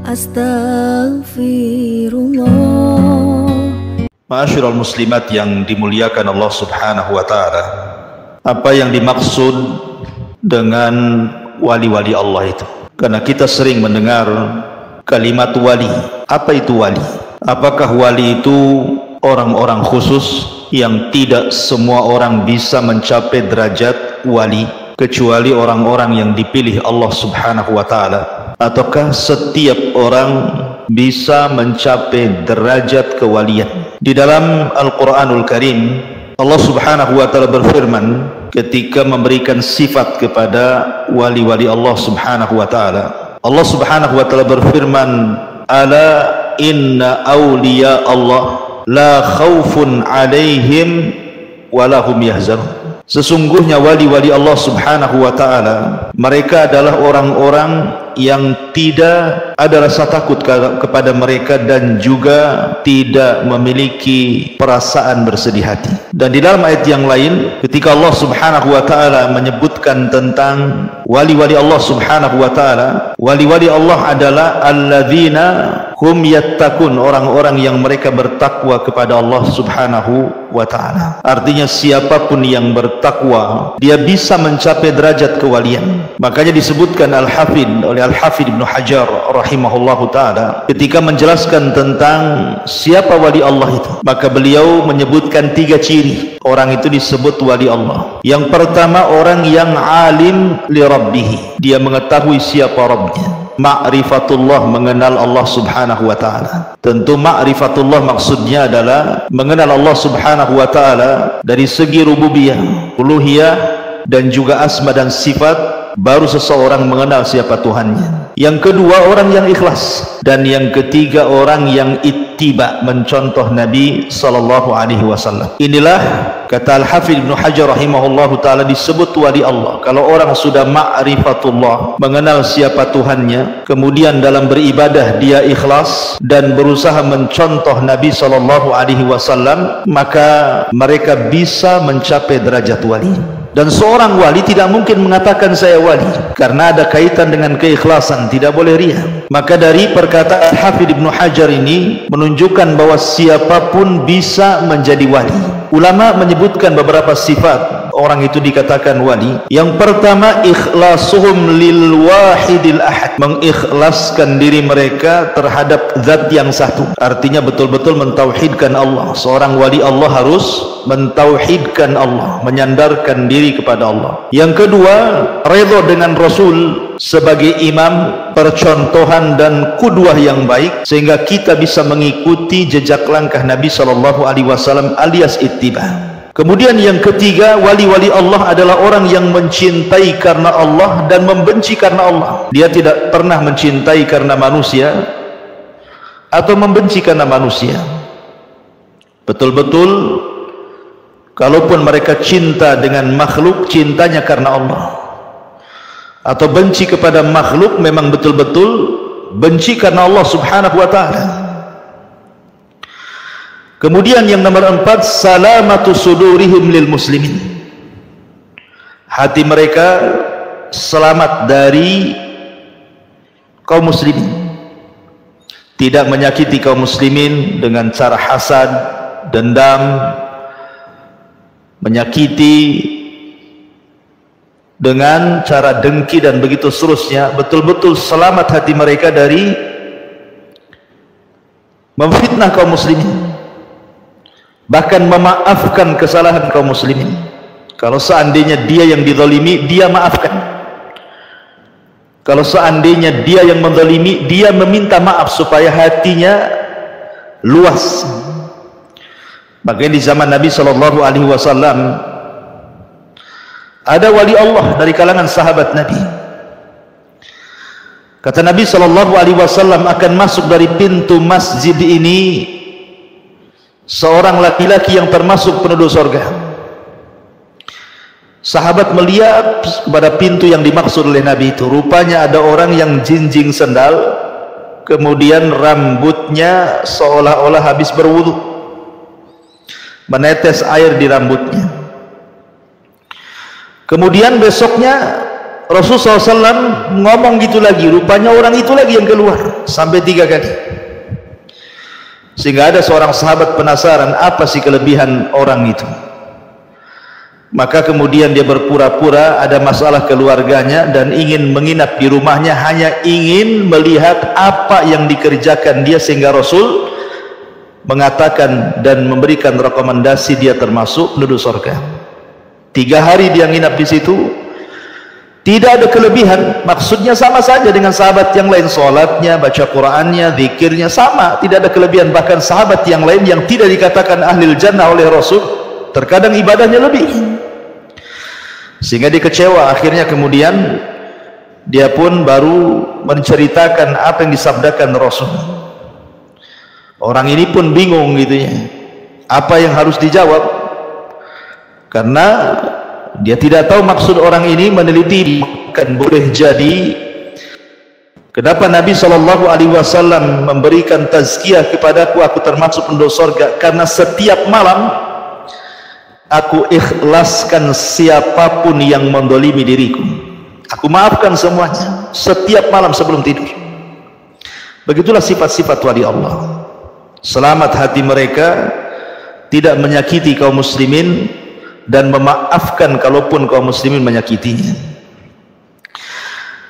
Astaghfirullah. Ma'asyiral muslimat yang dimuliakan Allah Subhanahu wa taala. Apa yang dimaksud dengan wali-wali Allah itu? Karena kita sering mendengar kalimat wali. Apa itu wali? Apakah wali itu orang-orang khusus yang tidak semua orang bisa mencapai derajat wali kecuali orang-orang yang dipilih Allah Subhanahu wa taala? Ataukah setiap orang bisa mencapai derajat kewalian? Di dalam Al-Quranul Karim, Allah Subhanahu wa ta'ala berfirman ketika memberikan sifat kepada wali-wali Allah Subhanahu wa ta'ala. Allah Subhanahu wa ta'ala berfirman, ala inna awliya Allah la khawfun alaihim walahum yahzanun. Sesungguhnya wali-wali Allah Subhanahu wa ta'ala, mereka adalah orang-orang yang tidak ada rasa takut kepada mereka dan juga tidak memiliki perasaan bersedih hati. Dan di dalam ayat yang lain, ketika Allah Subhanahu wa ta'ala menyebutkan tentang wali-wali Allah Subhanahu wa ta'ala, wali-wali Allah adalah alladzina hum yattaqun, orang-orang yang mereka bertakwa kepada Allah Subhanahu wa ta'ala. Artinya siapapun yang bertakwa, dia bisa mencapai derajat kewalian. Makanya disebutkan Al-Hafidh oleh Al-Hafidh Ibnu Hajar rahimahullahu ta'ala ketika menjelaskan tentang siapa wali Allah itu, maka beliau menyebutkan 3 ciri orang itu disebut wali Allah. Yang pertama, orang yang alim li rabbih, dia mengetahui siapa Rabbnya. Ma'rifatullah, mengenal Allah Subhanahu wa ta'ala. Tentu ma'rifatullah maksudnya adalah mengenal Allah Subhanahu wa ta'ala dari segi rububiyah, uluhiyah, dan juga asma dan sifat. Baru seseorang mengenal siapa Tuhannya. Yang kedua, orang yang ikhlas. Dan yang ketiga, orang yang ittiba, mencontoh Nabi sallallahu alaihi wasallam. Inilah kata Al-Hafidh Ibnu Hajar rahimahullahu ta'ala disebut wali Allah. Kalau orang sudah ma'rifatullah, mengenal siapa Tuhannya, kemudian dalam beribadah dia ikhlas dan berusaha mencontoh Nabi sallallahu alaihi wasallam, maka mereka bisa mencapai derajat wali. Dan seorang wali tidak mungkin mengatakan saya wali, karena ada kaitan dengan keikhlasan, tidak boleh riya. Maka dari perkataan Hafidh Ibnu Hajar ini menunjukkan bahwa siapapun bisa menjadi wali. Ulama menyebutkan beberapa sifat orang itu dikatakan wali. Yang pertama, ikhlasuhum lil wahidil ahad, mengikhlaskan diri mereka terhadap zat yang satu. Artinya betul-betul mentauhidkan Allah. Seorang wali Allah harus mentauhidkan Allah, menyandarkan diri kepada Allah. Yang kedua, redha dengan Rasul sebagai imam, percontohan dan kudwah yang baik, sehingga kita bisa mengikuti jejak langkah Nabi sallallahu alaihi wasallam alias ittiba. Kemudian yang ketiga, wali-wali Allah adalah orang yang mencintai karena Allah dan membenci karena Allah. Dia tidak pernah mencintai karena manusia atau membenci karena manusia. Betul-betul kalaupun mereka cinta dengan makhluk, cintanya karena Allah. Atau benci kepada makhluk, memang betul-betul benci karena Allah Subhanahu wa ta'ala. Kemudian yang nomor 4, salamatu sudurihim lil muslimin. Hati mereka selamat dari kaum muslimin. Tidak menyakiti kaum muslimin dengan cara hasad, dendam, menyakiti dengan cara dengki dan begitu seterusnya. Betul-betul selamat hati mereka dari memfitnah kaum muslimin, bahkan memaafkan kesalahan kaum muslimin. Kalau seandainya dia yang dizalimi, dia maafkan. Kalau seandainya dia yang menzalimi, dia meminta maaf supaya hatinya luas. Makanya di zaman Nabi sallallahu alaihi wasallam ada wali Allah dari kalangan sahabat Nabi. Kata Nabi sallallahu alaihi wasallam, akan masuk dari pintu masjid ini seorang laki-laki yang termasuk penduduk surga. Sahabat melihat kepada pintu yang dimaksud oleh Nabi itu. Rupanya ada orang yang jinjing sendal, kemudian rambutnya seolah-olah habis berwudu, menetes air di rambutnya. Kemudian besoknya Rasulullah SAW ngomong gitu lagi, rupanya orang itu lagi yang keluar sampai 3 kali. Sehingga ada seorang sahabat penasaran, apa sih kelebihan orang itu? Maka kemudian dia berpura-pura ada masalah keluarganya dan ingin menginap di rumahnya, hanya ingin melihat apa yang dikerjakan dia, sehingga Rasul mengatakan dan memberikan rekomendasi dia termasuk penduduk surga. 3 hari dia nginap di situ. Tidak ada kelebihan, maksudnya sama saja dengan sahabat yang lain, sholatnya, baca Qur'annya, zikirnya sama, tidak ada kelebihan. Bahkan sahabat yang lain yang tidak dikatakan ahlil jannah oleh Rasul, terkadang ibadahnya lebih, sehingga dia kecewa. Akhirnya kemudian dia pun baru menceritakan apa yang disabdakan Rasul. Orang ini pun bingung gitu ya, apa yang harus dijawab, karena dia tidak tahu maksud orang ini. Meneliti, kan boleh jadi kenapa Nabi SAW memberikan tazkiyah kepadaku, aku termasuk penduduk surga, karena setiap malam aku ikhlaskan siapapun yang mendolimi diriku, aku maafkan semuanya setiap malam sebelum tidur. Begitulah sifat-sifat wali Allah. Selamat hati mereka, tidak menyakiti kaum muslimin dan memaafkan kalaupun kaum muslimin menyakitinya.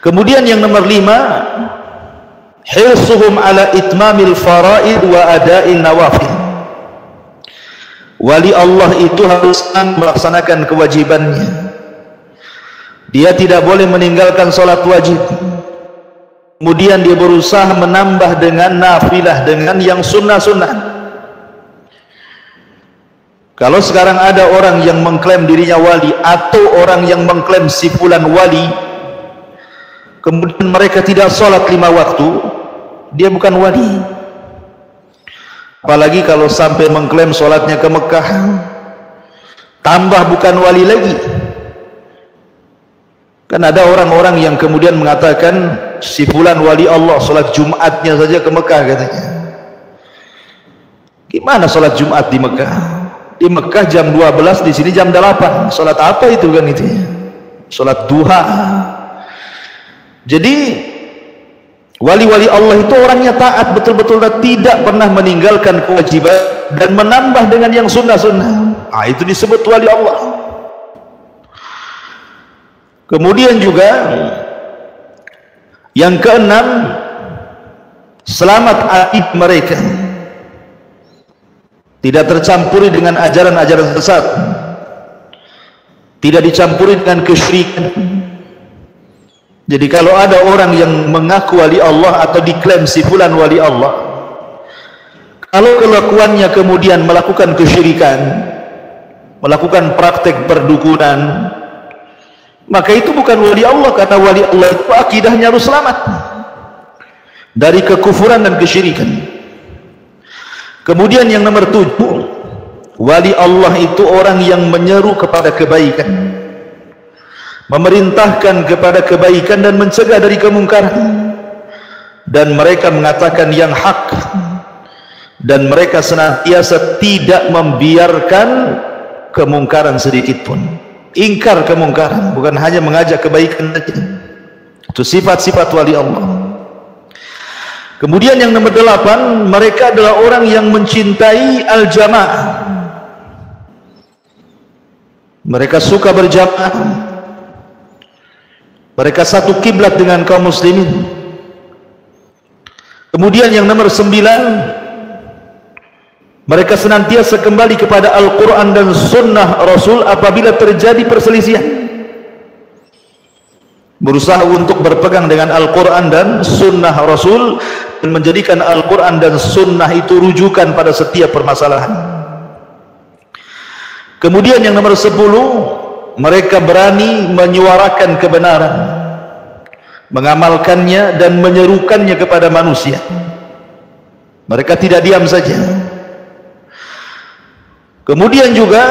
Kemudian yang nomor 5, hirsuhum ala itmamil faraid wa ada'in nawafil. Wali Allah itu harus melaksanakan kewajibannya. Dia tidak boleh meninggalkan salat wajib. Kemudian dia berusaha menambah dengan nafilah, dengan yang sunnah-sunnah. Kalau sekarang ada orang yang mengklaim dirinya wali, atau orang yang mengklaim si fulan wali, kemudian mereka tidak sholat 5 waktu, dia bukan wali. Apalagi kalau sampai mengklaim sholatnya ke Mekah, tambah bukan wali lagi. Kan ada orang-orang yang kemudian mengatakan si fulan wali Allah, sholat Jumatnya saja ke Mekah katanya. Gimana sholat Jumat di Mekah? Di Mekah jam 12, di sini jam 8. Salat apa itu kan itu ya? Salat duha. Jadi wali-wali Allah itu orangnya taat betul-betul dan tidak pernah meninggalkan kewajiban dan menambah dengan yang sunnah-sunnah. Itu disebut wali Allah. Kemudian juga yang keenam, selamat aib mereka, tidak tercampuri dengan ajaran-ajaran sesat, tidak dicampuri dengan kesyirikan. Jadi kalau ada orang yang mengaku wali Allah atau diklaim si fulan wali Allah, kalau kelakuannya kemudian melakukan kesyirikan, melakukan praktek perdukunan, maka itu bukan wali Allah. Karena wali Allah itu akidahnya harus selamat dari kekufuran dan kesyirikan. Kemudian yang nomor 7, wali Allah itu orang yang menyeru kepada kebaikan, memerintahkan kepada kebaikan dan mencegah dari kemungkaran, dan mereka mengatakan yang hak, dan mereka senantiasa tidak membiarkan kemungkaran sedikit pun. Ingkar kemungkaran, bukan hanya mengajak kebaikan saja. Itu sifat-sifat wali Allah. Kemudian yang nomor 8, mereka adalah orang yang mencintai al-jamaah. Mereka suka berjamaah. Mereka satu kiblat dengan kaum muslimin. Kemudian yang nomor 9, mereka senantiasa kembali kepada Al-Quran dan Sunnah Rasul apabila terjadi perselisihan. Berusaha untuk berpegang dengan Al-Quran dan Sunnah Rasul dan menjadikan Al-Quran dan Sunnah itu rujukan pada setiap permasalahan. Kemudian yang nomor 10, mereka berani menyuarakan kebenaran, mengamalkannya dan menyerukannya kepada manusia. Mereka tidak diam saja. Kemudian juga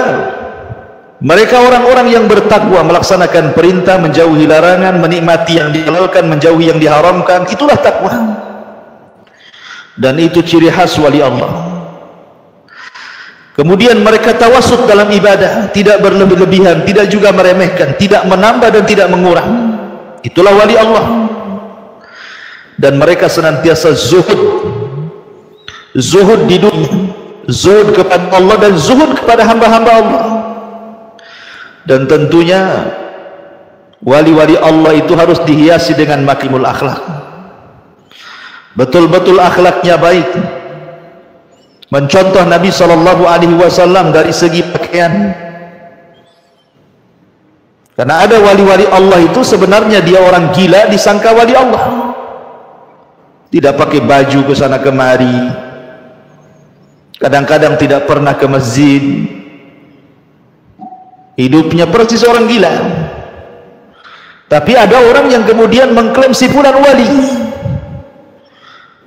mereka orang-orang yang bertakwa, melaksanakan perintah, menjauhi larangan, menikmati yang dihalalkan, menjauhi yang diharamkan. Itulah takwa. Dan itu ciri khas wali Allah. Kemudian mereka tawassut dalam ibadah, tidak berlebih-lebihan, tidak juga meremehkan, tidak menambah dan tidak mengurang. Itulah wali Allah. Dan mereka senantiasa zuhud di dunia, zuhud kepada Allah dan zuhud kepada hamba-hamba Allah. Dan tentunya wali-wali Allah itu harus dihiasi dengan makrimul akhlak, betul-betul akhlaknya baik, mencontoh Nabi SAW dari segi pakaian. Karena ada wali-wali Allah itu sebenarnya dia orang gila disangka wali Allah, tidak pakai baju ke sana kemari, kadang-kadang tidak pernah ke masjid, hidupnya persis orang gila. Tapi ada orang yang kemudian mengklaim si fulan wali.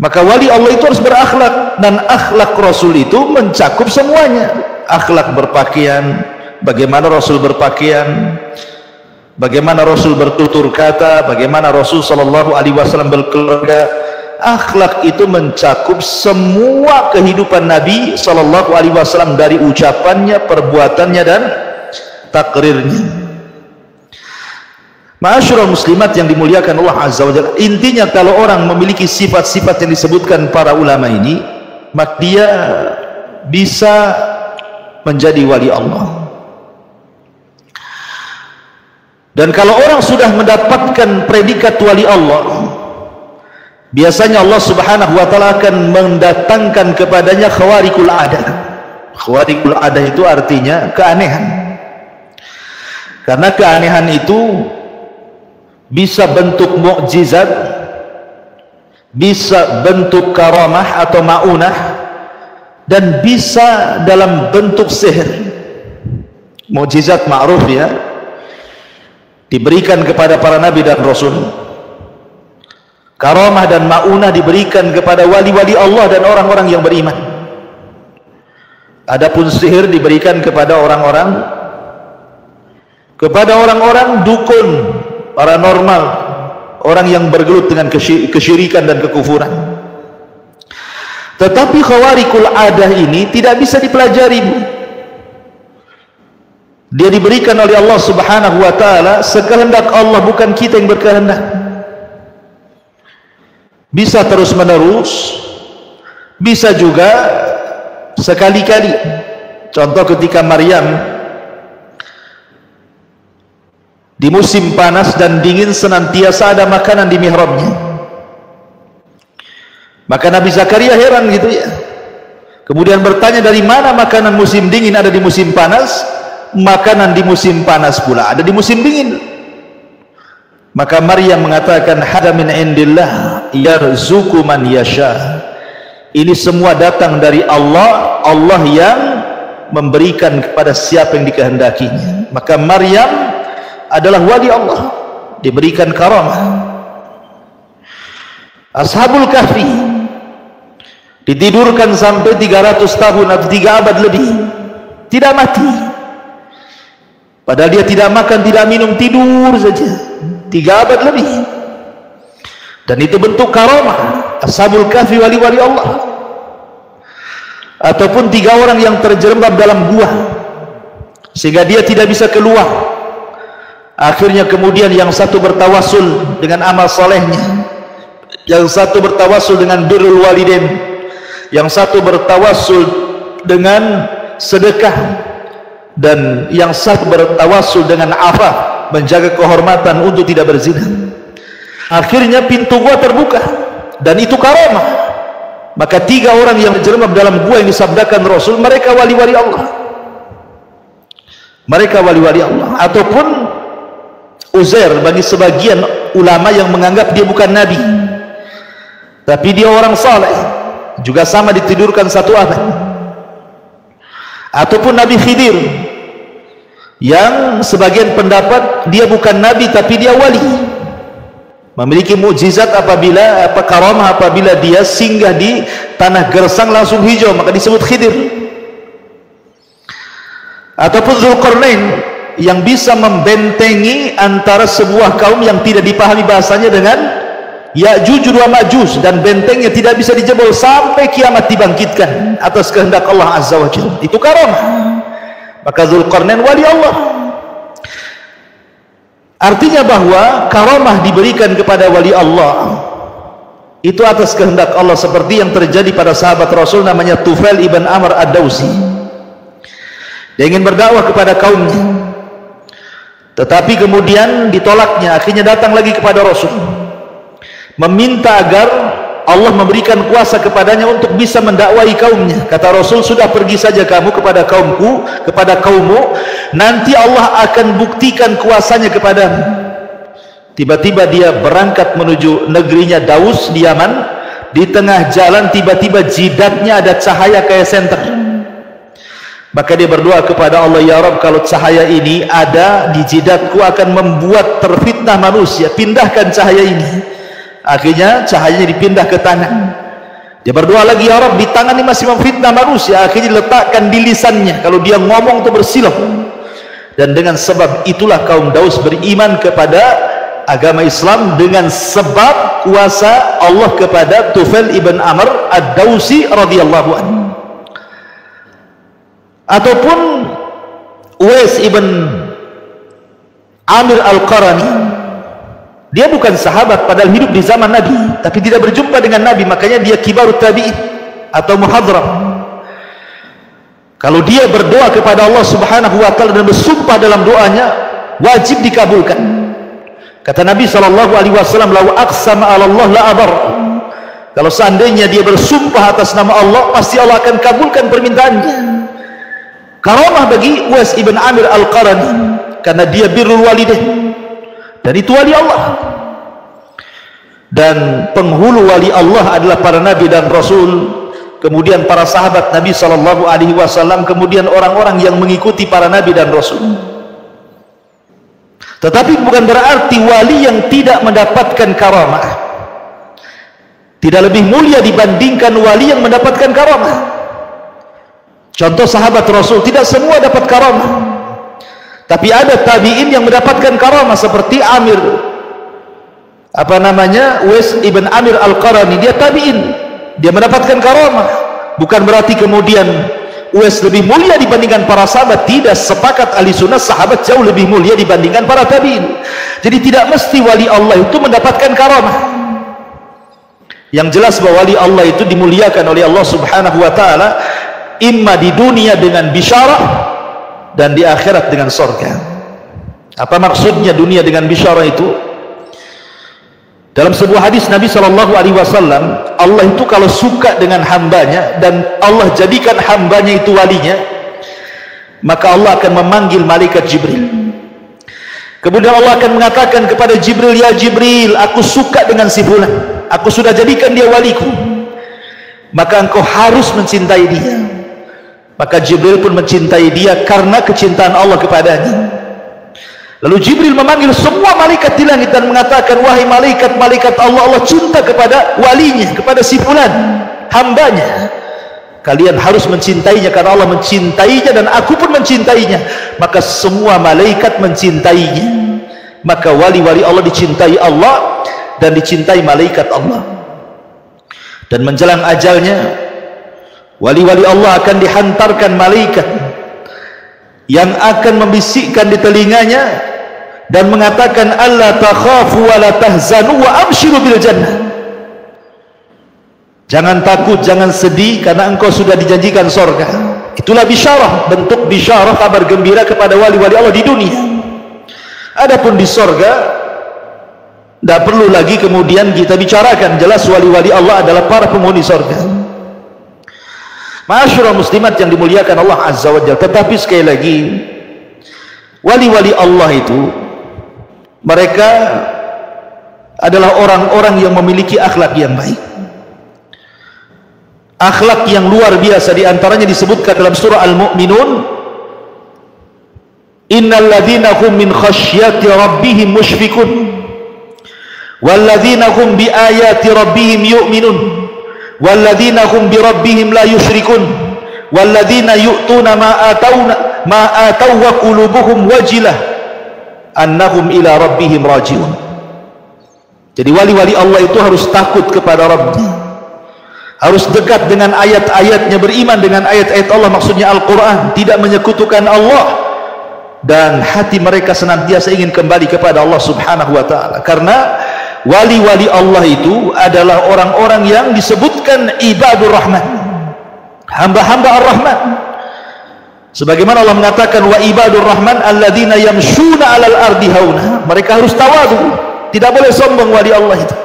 Maka wali Allah itu harus berakhlak, dan akhlak Rasul itu mencakup semuanya. Akhlak berpakaian, bagaimana Rasul berpakaian, bagaimana Rasul bertutur kata, bagaimana Rasul SAW berkeluarga. Akhlak itu mencakup semua kehidupan Nabi SAW, dari ucapannya, perbuatannya, dan takrirnya. Ma'asyiral muslimat yang dimuliakan Allah Azza wa Jalla, intinya kalau orang memiliki sifat-sifat yang disebutkan para ulama ini, maka dia bisa menjadi wali Allah. Dan kalau orang sudah mendapatkan predikat wali Allah, biasanya Allah Subhanahu wa taala akan mendatangkan kepadanya khawarikul adah. Khawarikul adah itu artinya keanehan. Karena keanehan itu bisa bentuk mukjizat, bisa bentuk karamah atau maunah, dan bisa dalam bentuk sihir. Mukjizat ma'ruf ya, diberikan kepada para nabi dan rasul. Karamah dan maunah diberikan kepada wali-wali Allah dan orang-orang yang beriman. Adapun sihir diberikan kepada orang-orang dukun, paranormal, orang yang bergelut dengan kesyirikan dan kekufuran. Tetapi khawarikul adah ini tidak bisa dipelajari. Dia diberikan oleh Allah Subhanahu wa taala sekehendak Allah, bukan kita yang berkehendak. Bisa terus menerus, bisa juga sekali-kali. Contoh ketika Maryam di musim panas dan dingin senantiasa ada makanan di mihrabnya, maka Nabi Zakaria heran gitu ya, kemudian bertanya, dari mana makanan musim dingin ada di musim panas, makanan di musim panas pula ada di musim dingin. Maka Maryam mengatakan, hada min indillah yarzuqu man yasha. Ini semua datang dari Allah, Allah yang memberikan kepada siapa yang dikehendakinya. Maka Maryam adalah wali Allah, diberikan karamah. Ashabul Kahfi ditidurkan sampai 300 tahun atau 3 abad lebih, tidak mati. Padahal dia tidak makan, tidak minum, tidur saja 3 abad lebih. Dan itu bentuk karamah. Ashabul Kahfi wali-wali Allah. Ataupun 3 orang yang terjerembab dalam gua sehingga dia tidak bisa keluar. Akhirnya kemudian yang satu bertawasul dengan amal solehnya, yang satu bertawasul dengan birrul walidain, yang satu bertawasul dengan sedekah, dan yang satu bertawasul dengan afaf, menjaga kehormatan untuk tidak berzina. Akhirnya pintu gua terbuka, dan itu karamah. Maka 3 orang yang terjerembab dalam gua yang disabdakan Rasul, mereka wali-wali Allah. Mereka wali-wali Allah. Ataupun Uzair, bagi sebagian ulama yang menganggap dia bukan nabi, tapi dia orang saleh, juga sama ditidurkan 1 abad. Ataupun Nabi Khidir, yang sebagian pendapat dia bukan nabi tapi dia wali, memiliki mukjizat apabila karamah apabila dia singgah di tanah gersang langsung hijau, maka disebut Khidir. Ataupun Dzulqarnain, yang bisa membentengi antara sebuah kaum yang tidak dipahami bahasanya dengan Ya'juj wa Ma'juj, dan bentengnya tidak bisa dijebol sampai kiamat dibangkitkan atas kehendak Allah Azza wa Jalla. Itu karamah. Maka Dzulqarnain wali Allah. Artinya bahwa karamah diberikan kepada wali Allah itu atas kehendak Allah, seperti yang terjadi pada sahabat Rasul namanya Tufail ibn Amr ad-Dawsi. Dia ingin berdakwah kepada kaumnya, tetapi kemudian ditolaknya. Akhirnya datang lagi kepada Rasul, meminta agar Allah memberikan kuasa kepadanya untuk bisa mendakwai kaumnya. Kata Rasul, sudah pergi saja kamu kepada kaumku, kepada kaummu, nanti Allah akan buktikan kuasanya kepadamu. Tiba-tiba dia berangkat menuju negerinya Daus di Yaman. Di tengah jalan tiba-tiba jidatnya ada cahaya kayak senter. Maka dia berdoa kepada Allah, ya Rabb, kalau cahaya ini ada di jidatku akan membuat terfitnah manusia, pindahkan cahaya ini. Akhirnya cahayanya dipindah ke tangan. Dia berdoa lagi, ya Rabb, di tangan ini masih memfitnah manusia. Akhirnya diletakkan di lisannya, kalau dia ngomong itu bersilau. Dan dengan sebab itulah kaum Daus beriman kepada agama Islam, dengan sebab kuasa Allah kepada Tufail ibn Amr ad-Dawsi radhiyallahu anhu. Ataupun Uwais ibn Amir al-Qarani, dia bukan sahabat padahal hidup di zaman Nabi, tapi tidak berjumpa dengan Nabi, makanya dia kibarut tabi'in atau muhadram. Kalau dia berdoa kepada Allah subhanahu wa ta'ala dan bersumpah dalam doanya, wajib dikabulkan. Kata Nabi SAW, lau aqsama ala Allah la abar. Kalau seandainya dia bersumpah atas nama Allah, pasti Allah akan kabulkan permintaannya. Karamah bagi Uwais ibn Amir al-Qarani karena dia birrul walidain, dan itu wali Allah. Dan penghulu wali Allah adalah para nabi dan rasul, kemudian para sahabat Nabi SAW, kemudian orang-orang yang mengikuti para nabi dan rasul. Tetapi bukan berarti wali yang tidak mendapatkan karamah tidak lebih mulia dibandingkan wali yang mendapatkan karamah. Contoh sahabat Rasul, tidak semua dapat karamah, tapi ada tabi'in yang mendapatkan karamah seperti Uwais ibn Amir al-Qarani. Dia tabi'in, dia mendapatkan karamah. Bukan berarti kemudian Uwais lebih mulia dibandingkan para sahabat. Tidak, sepakat ahli sunnah sahabat jauh lebih mulia dibandingkan para tabi'in. Jadi tidak mesti wali Allah itu mendapatkan karamah. Yang jelas bahwa wali Allah itu dimuliakan oleh Allah subhanahu wa ta'ala, imma di dunia dengan bisyarah dan di akhirat dengan surga. Apa maksudnya dunia dengan bisyarah itu? Dalam sebuah hadis Nabi SAW, Allah itu kalau suka dengan hambanya dan Allah jadikan hambanya itu walinya, maka Allah akan memanggil malaikat Jibril. Kemudian Allah akan mengatakan kepada Jibril, ya Jibril, aku suka dengan si fulan, aku sudah jadikan dia waliku, maka engkau harus mencintai dia. Maka Jibril pun mencintai dia karena kecintaan Allah kepadanya. Lalu Jibril memanggil semua malaikat di langit dan mengatakan, wahai malaikat-malaikat Allah, Allah cinta kepada walinya, kepada si fulan, hambanya. Kalian harus mencintainya karena Allah mencintainya dan aku pun mencintainya. Maka semua malaikat mencintainya. Maka wali-wali Allah dicintai Allah dan dicintai malaikat Allah. Dan menjelang ajalnya, wali-wali Allah akan dihantarkan malaikat yang akan membisikkan di telinganya dan mengatakan, alla takhafu wa la tahzanu wa abshiru bil jannah. Jangan takut, jangan sedih, karena engkau sudah dijanjikan surga. Itulah bisyarah, bentuk bisyarah, kabar gembira kepada wali-wali Allah di dunia. Adapun di surga tidak perlu lagi kemudian kita bicarakan, jelas wali-wali Allah adalah para penghuni surga. Ma'asyiral muslimat yang dimuliakan Allah Azza wa Jalla. Tetapi sekali lagi, wali-wali Allah itu mereka adalah orang-orang yang memiliki akhlak yang baik, akhlak yang luar biasa. Di antaranya disebutkan dalam surah Al-Mu'minun, innal ladzina hum min khasyati rabbihim mushfiqun wal ladzina hum bi ayati rabbihim yu'minun walladzina hum bi rabbihim la yusyrikun walladzina yu'tuna ma ataw wa qulubuhum wajilah annahum ila rabbihim rajiun. Jadi wali-wali Allah itu harus takut kepada Rabbnya, harus dekat dengan ayat-ayatnya, beriman dengan ayat-ayat Allah, maksudnya Al-Quran, tidak menyekutukan Allah dan hati mereka senantiasa ingin kembali kepada Allah Subhanahu wa taala. Karena wali-wali Allah itu adalah orang-orang yang disebutkan ibadur rahman, hamba-hamba ar-rahman. Sebagaimana Allah mengatakan wa ibadur rahman alladzina yamshuna 'alal ardi hauna. Mereka harus tawadhu, tidak boleh sombong wali Allah itu.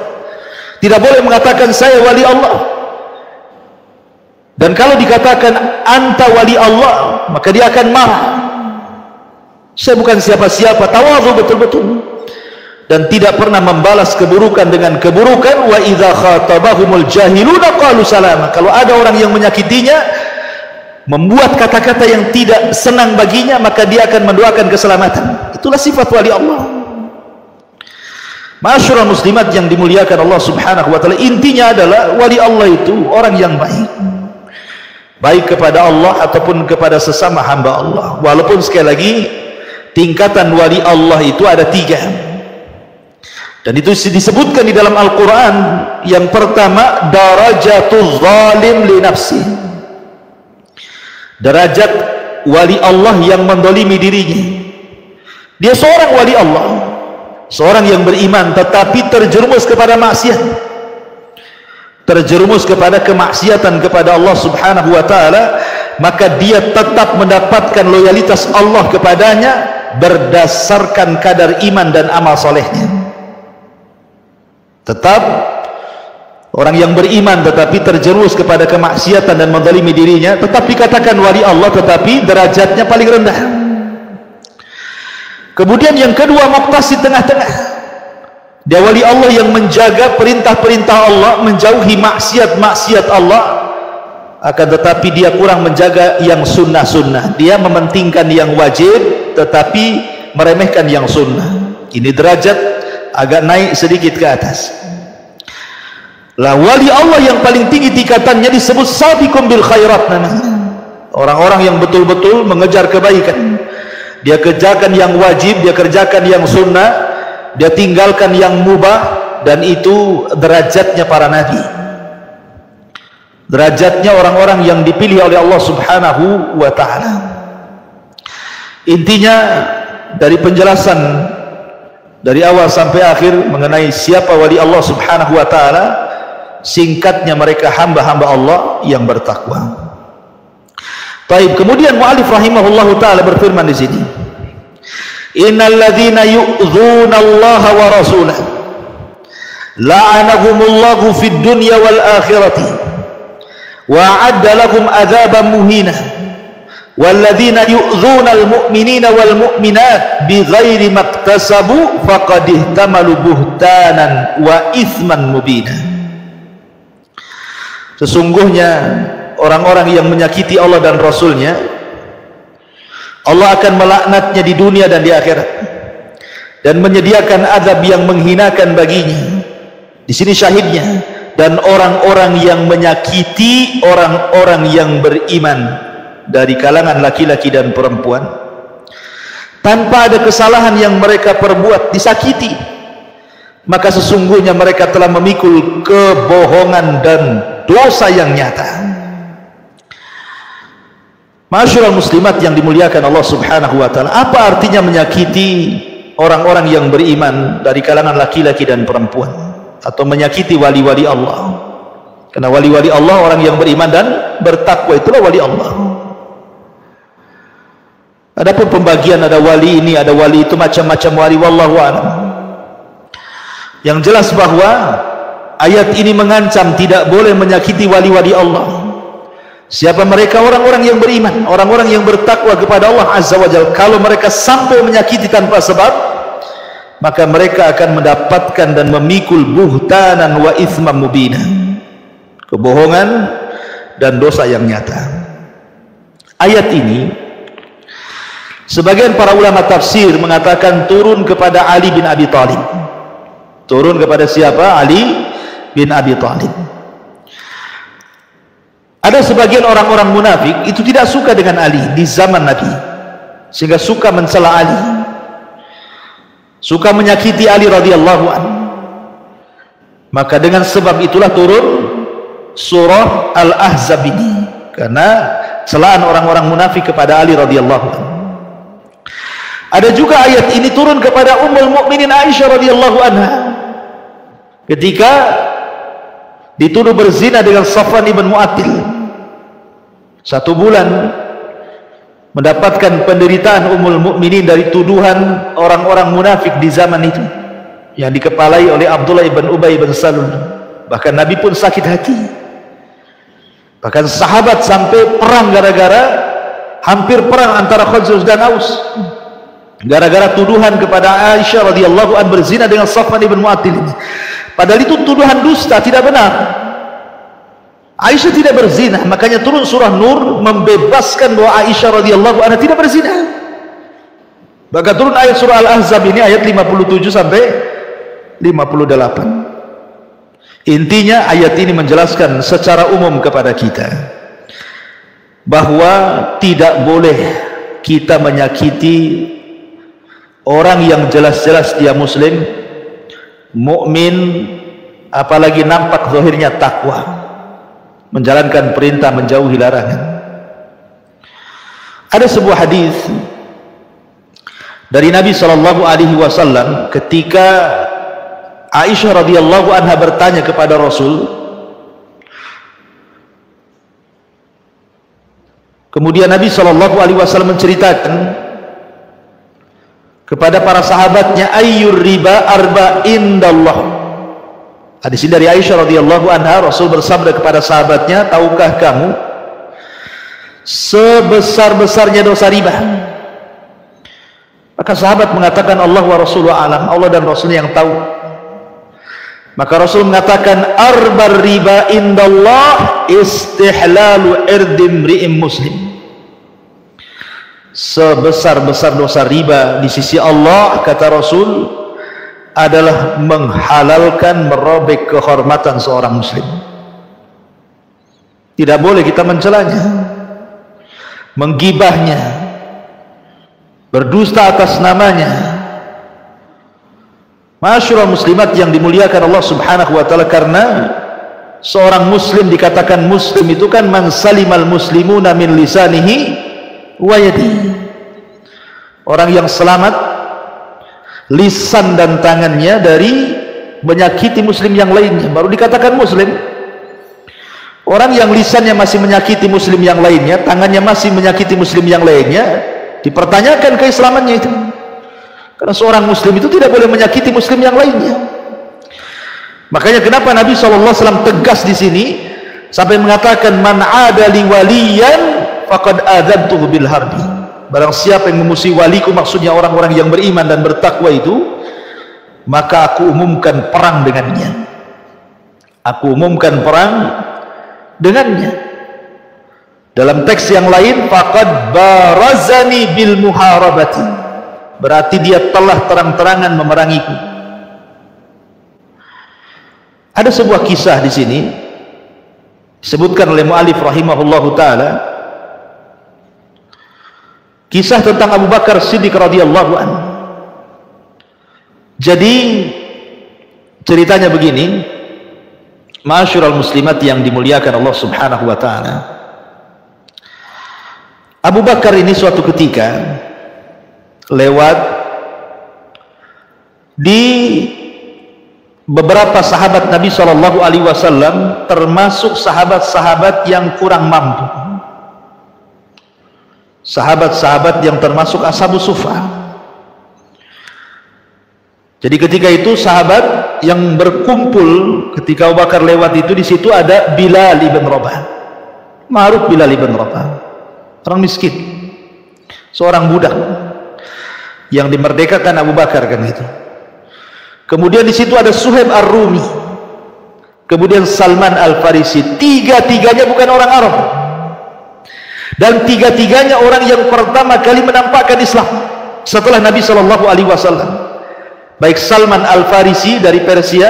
Tidak boleh mengatakan saya wali Allah. Dan kalau dikatakan anta wali Allah, maka dia akan marah. Saya bukan siapa-siapa, tawadhu betul-betul. Dan tidak pernah membalas keburukan dengan keburukan. Wa idza khatabahumul jahiluna qalu salama. Kalau ada orang yang menyakitinya, membuat kata-kata yang tidak senang baginya, maka dia akan mendoakan keselamatan. Itulah sifat wali Allah. Ma'asyiral muslimat yang dimuliakan Allah Subhanahu wa taala, intinya adalah wali Allah itu orang yang baik. Baik kepada Allah ataupun kepada sesama hamba Allah. Walaupun sekali lagi tingkatan wali Allah itu ada 3. Dan itu disebutkan di dalam Al-Quran. Yang pertama, darajatul zalim li nafsi. Derajat wali Allah yang mendolimi dirinya. Dia seorang wali Allah, seorang yang beriman tetapi terjerumus kepada maksiat, terjerumus kepada kemaksiatan kepada Allah Subhanahu wa taala, maka dia tetap mendapatkan loyalitas Allah kepadanya berdasarkan kadar iman dan amal solehnya. Tetap orang yang beriman tetapi terjerumus kepada kemaksiatan dan menzalimi dirinya tetap dikatakan wali Allah, tetapi derajatnya paling rendah. Kemudian yang kedua, muqtasid, tengah-tengah. Dia wali Allah yang menjaga perintah-perintah Allah, menjauhi maksiat-maksiat Allah, akan tetapi dia kurang menjaga yang sunnah-sunnah. Dia mementingkan yang wajib tetapi meremehkan yang sunnah. Ini derajat agak naik sedikit ke atas. Lah wali Allah yang paling tinggi tingkatannya disebut sabiqum bil khairat namanya. Orang-orang yang betul-betul mengejar kebaikan. Dia kerjakan yang wajib, dia kerjakan yang sunnah, dia tinggalkan yang mubah, dan itu derajatnya para nabi. Derajatnya orang-orang yang dipilih oleh Allah Subhanahu wa taala. Intinya dari penjelasan dari awal sampai akhir mengenai siapa wali Allah Subhanahu wa taala, singkatnya mereka hamba-hamba Allah yang bertakwa. Baik, kemudian mu'alif rahimahullahu taala berfirman di sini, innal ladzina yu'dzuna Allah wa rasulahu la'anahumullahu fid dunya wal akhirati wa a'adda lahum adzaban muhina wal ladzina yu'dzuna al mu'minina wal mu'minat bighairi maktasabu faqad ihtamalu buhtanan wa itsman mubina. Sesungguhnya orang-orang yang menyakiti Allah dan Rasulnya, Allah akan melaknatnya di dunia dan di akhirat, dan menyediakan azab yang menghinakan baginya. Di sini syahidnya, dan orang-orang yang menyakiti orang-orang yang beriman dari kalangan laki-laki dan perempuan tanpa ada kesalahan yang mereka perbuat, disakiti, maka sesungguhnya mereka telah memikul kebohongan dan dosa yang nyata. Ma'asyiral muslimat yang dimuliakan Allah Subhanahu wa taala, apa artinya menyakiti orang-orang yang beriman dari kalangan laki-laki dan perempuan, atau menyakiti wali-wali Allah? Karena wali-wali Allah orang yang beriman dan bertakwa, itulah wali Allah. Adapun pembagian ada wali ini, ada wali itu, macam-macam wali, wallahu a'lam. Yang jelas bahwa ayat ini mengancam tidak boleh menyakiti wali-wali Allah. Siapa mereka? Orang-orang yang beriman, orang-orang yang bertakwa kepada Allah Azza wa Jalla. Kalau mereka sampai menyakiti tanpa sebab, maka mereka akan mendapatkan dan memikul buhtanan wa itsman mubina, kebohongan dan dosa yang nyata. Ayat ini sebagian para ulama tafsir mengatakan turun kepada Ali bin Abi Thalib. Turun kepada siapa? Ali bin Abi Thalib. Ada sebagian orang-orang munafik itu tidak suka dengan Ali di zaman Nabi, sehingga suka mencela Ali, suka menyakiti Ali radhiyallahu anhu. Maka dengan sebab itulah turun surah Al-Ahzab ini, karena celaan orang-orang munafik kepada Ali radhiyallahu anhu. Ada juga ayat ini turun kepada Ummul Mukminin Aisyah radhiyallahu anha ketika dituduh berzina dengan Safwan ibn Mu'attil. 1 bulan mendapatkan penderitaan Ummul Mukminin dari tuduhan orang-orang munafik di zaman itu yang dikepalai oleh Abdullah ibn Ubay bin Salul. Bahkan Nabi pun sakit hati. Bahkan sahabat sampai perang hampir perang antara Khazraj dan Aus gara-gara tuduhan kepada Aisyah radhiyallahu anha berzina dengan Safwan ibn Mu'attil. Padahal itu tuduhan dusta, tidak benar. Aisyah tidak berzina, makanya turun surah Nur membebaskan bahwa Aisyah radhiyallahu anha tidak berzina. Bahkan turun ayat surah Al-Ahzab ini ayat 57 sampai 58. Intinya ayat ini menjelaskan secara umum kepada kita bahwa tidak boleh kita menyakiti orang yang jelas-jelas dia muslim, mukmin, apalagi nampak zahirnya takwa, menjalankan perintah, menjauhi larangan. Ada sebuah hadis dari Nabi sallallahu alaihi wasallam ketika Aisyah radhiyallahu anha bertanya kepada Rasul, kemudian Nabi sallallahu alaihi wasallam menceritakan kepada para sahabatnya, ayyur riba arba indallah. Hadis ini dari Aisyah radhiyallahu anha. Rasul bersabda kepada sahabatnya, tahukah kamu sebesar-besarnya dosa riba? Maka sahabat mengatakan, Allah wa rasuluhu alam, Allah dan Rasulnya yang tahu. Maka Rasul mengatakan, arbar riba indallah istihlalu irdim ri'im muslim. Sebesar-besar dosa riba di sisi Allah, kata Rasul, adalah menghalalkan, merobek kehormatan seorang muslim. Tidak boleh kita mencelanya, menggibahnya, berdusta atas namanya. Masyaallah muslimat yang dimuliakan Allah subhanahu wa ta'ala, karena seorang muslim dikatakan muslim itu kan man salimal muslimuna min lisanihi wa yadihi, orang yang selamat lisan dan tangannya dari menyakiti muslim yang lainnya, baru dikatakan muslim. Orang yang lisannya masih menyakiti muslim yang lainnya, tangannya masih menyakiti muslim yang lainnya, dipertanyakan keislamannya itu. Karena seorang muslim itu tidak boleh menyakiti muslim yang lainnya. Makanya kenapa Nabi SAW tegas di sini sampai mengatakan, man adali waliyan faqad adzantuhu bil harbi. Barang siapa yang memusuhi waliku, maksudnya orang-orang yang beriman dan bertakwa itu, maka aku umumkan perang dengannya. Aku umumkan perang dengannya. Dalam teks yang lain, faqad barazani bil muharabati, berarti dia telah terang-terangan memerangiku. Ada sebuah kisah di sini disebutkan oleh mu'allif rahimahullahu taala, kisah tentang Abu Bakar Siddiq radhiyallahu anhu. Jadi ceritanya begini, ma'asyiral muslimat yang dimuliakan Allah subhanahu wa ta'ala. Abu Bakar ini suatu ketika lewat di beberapa sahabat Nabi sallallahu alaihi wasallam, termasuk sahabat-sahabat yang kurang mampu, sahabat-sahabat yang termasuk ashabus suffah. Jadi ketika itu sahabat yang berkumpul ketika Abu Bakar lewat itu, di situ ada Bilal ibn Rabah. Ma'ruf Bilal ibn Rabah, orang miskin, seorang budak yang dimerdekakan Abu Bakar kan itu. Kemudian di situ ada Suhaib Ar-Rumi, kemudian Salman Al-Farisi. Tiga-tiganya bukan orang Arab, dan tiga-tiganya orang yang pertama kali menampakkan Islam setelah Nabi Shallallahu Alaihi Wasallam. Baik Salman Al-Farisi dari Persia,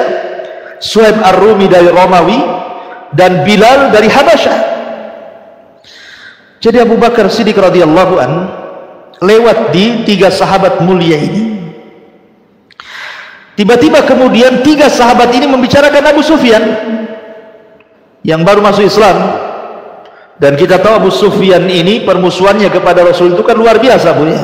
Suhaib Ar-Rumi dari Romawi, dan Bilal dari Habasyah. Jadi Abu Bakar Siddiq radhiyallahu an lewat di tiga sahabat mulia ini. Tiba-tiba kemudian tiga sahabat ini membicarakan Abu Sufyan yang baru masuk Islam. Dan kita tahu Abu Sufyan ini permusuhannya kepada Rasul itu kan luar biasa, Bu, ya.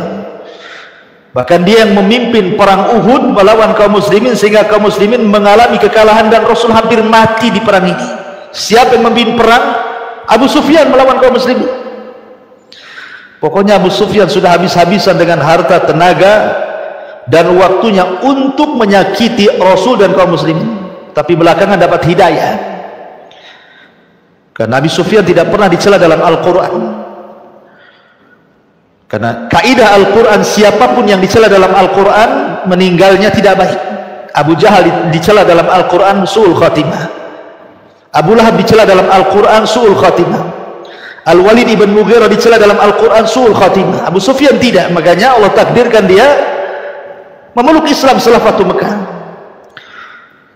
Bahkan dia yang memimpin perang Uhud melawan kaum muslimin, sehingga kaum muslimin mengalami kekalahan dan Rasul hampir mati di perang ini. Siapa yang memimpin perang? Abu Sufyan melawan kaum muslimin. Pokoknya Abu Sufyan sudah habis-habisan dengan harta, tenaga dan waktunya untuk menyakiti Rasul dan kaum muslimin. Tapi belakangan dapat hidayah, karena Abu Sufyan tidak pernah dicela dalam Al-Quran. Karena kaidah Al-Quran, siapapun yang dicela dalam Al-Quran meninggalnya tidak baik. Abu Jahal dicela dalam Al-Quran su'ul khatimah, Abu Lahab dicela dalam Al-Quran su'ul khatimah, Al-Walid ibn Mughirah dicela dalam Al-Quran su'ul khatimah. Abu Sufyan tidak, makanya Allah takdirkan dia memeluk Islam setelah Fatu Mekah.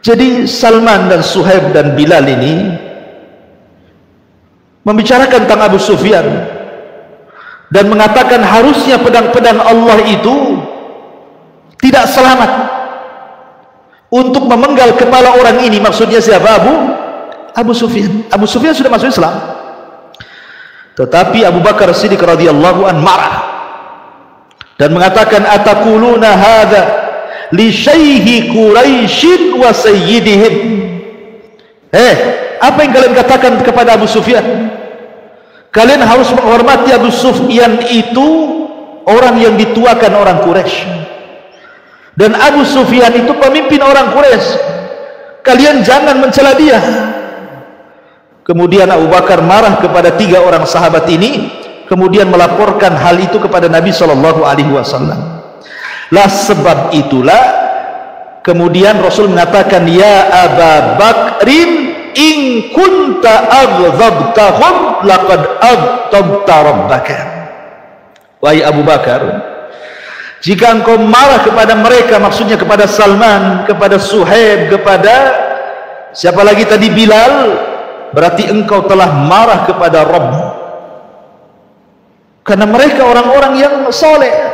Jadi Salman dan Suhaib dan Bilal ini membicarakan tentang Abu Sufyan dan mengatakan harusnya pedang-pedang Allah itu tidak selamat untuk memenggal kepala orang ini. Maksudnya siapa? Abu Sufyan. Abu Sufyan sudah masuk Islam, tetapi Abu Bakar Siddiq radhiyallahu an marah dan mengatakan, ataquluna hadza li syaihi Quraisy wa sayyidihim. Apa yang kalian katakan kepada Abu Sufyan? Kalian harus menghormati Abu Sufyan, itu orang yang dituakan orang Quraisy, dan Abu Sufyan itu pemimpin orang Quraisy. Kalian jangan mencela dia. Kemudian Abu Bakar marah kepada 3 orang sahabat ini, kemudian melaporkan hal itu kepada Nabi SAW. Lah sebab itulah kemudian Rasul mengatakan, ya Aba Bakrin in kunta aghdabtahum laqad aghdabta rabbaka. Wahai Abu Bakar, jika engkau marah kepada mereka, maksudnya kepada Salman, kepada Suhaib, kepada siapa lagi tadi, Bilal, berarti engkau telah marah kepada Rabb-mu, karena mereka orang-orang yang soleh.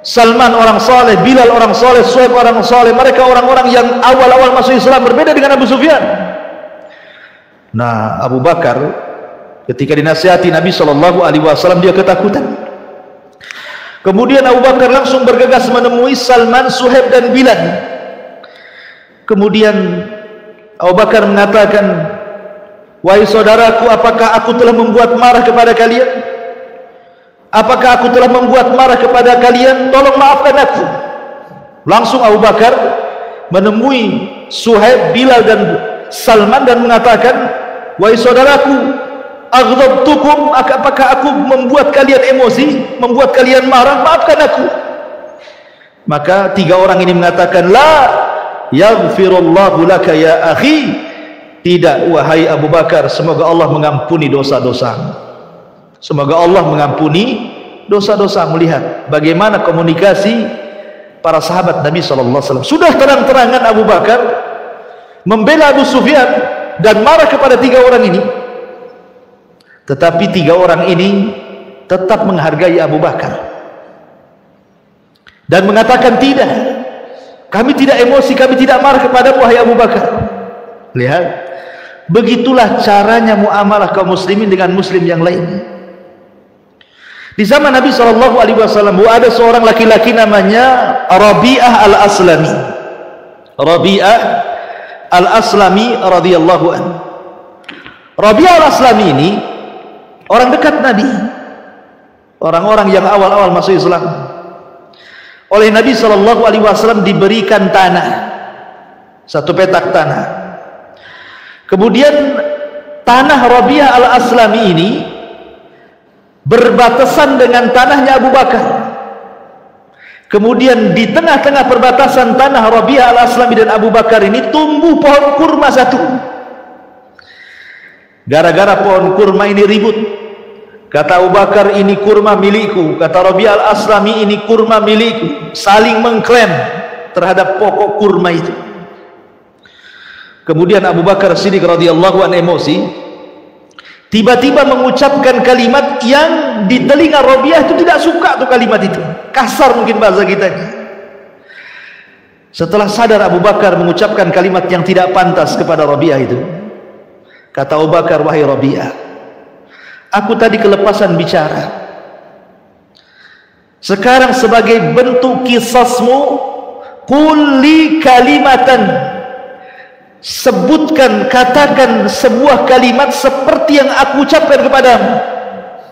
Salman orang soleh, Bilal orang soleh, Suhaib orang soleh. Mereka orang-orang yang awal-awal masuk Islam, berbeda dengan Abu Sufyan. Nah, Abu Bakar ketika dinasihati Nabi SAW, dia ketakutan. Kemudian Abu Bakar langsung bergegas menemui Salman, Suhaib dan Bilal. Kemudian Abu Bakar mengatakan, wahai saudaraku, apakah aku telah membuat marah kepada kalian? Apakah aku telah membuat marah kepada kalian? Tolong maafkan aku. Langsung Abu Bakar menemui Suhaib, Bilal dan Salman dan mengatakan, wahai saudaraku, aghdabtukum, apakah aku membuat kalian emosi, membuat kalian marah? Maafkan aku. Maka 3 orang ini mengatakan, la yaghfirullahu laka ya akhi. Tidak, wahai Abu Bakar, semoga Allah mengampuni dosa-dosamu. Semoga Allah mengampuni dosa-dosa. Melihat bagaimana komunikasi para sahabat Nabi SAW. Sudah terang-terangan Abu Bakar membela Abu Sufyan dan marah kepada 3 orang ini, tetapi 3 orang ini tetap menghargai Abu Bakar dan mengatakan, tidak, kami tidak emosi, kami tidak marah kepada wahai Abu Bakar. Lihat, begitulah caranya muamalah kaum muslimin dengan muslim yang lain. Di zaman Nabi SAW ada seorang laki-laki namanya Rabi'ah al-Aslami. Rabi'ah al-Aslami radhiyallahu anhu. Rabi'ah al-Aslami ini orang dekat Nabi, orang-orang yang awal-awal masuk Islam. Oleh Nabi SAW diberikan tanah, 1 petak tanah. Kemudian tanah Rabi'ah al-Aslami ini berbatasan dengan tanahnya Abu Bakar. Kemudian di tengah-tengah perbatasan tanah Rabi'ah al-Aslami dan Abu Bakar ini tumbuh pohon kurma 1. Gara-gara pohon kurma ini ribut. Kata Abu Bakar, ini kurma milikku. Kata Rabi'ah al-Aslami, ini kurma milikku. Saling mengklaim terhadap pokok kurma itu. Kemudian Abu Bakar Siddiq radhiyallahu anhu emosi, tiba-tiba mengucapkan kalimat yang di telinga Rabi'ah itu tidak suka tuh kalimat itu. Kasar mungkin bahasa kita. Setelah sadar Abu Bakar mengucapkan kalimat yang tidak pantas kepada Rabi'ah itu, kata Abu Bakar, wahai Rabi'ah, aku tadi kelepasan bicara. Sekarang sebagai bentuk kisasmu, qul li kalimatan, sebutkan, katakan sebuah kalimat seperti yang aku ucapkan kepadamu.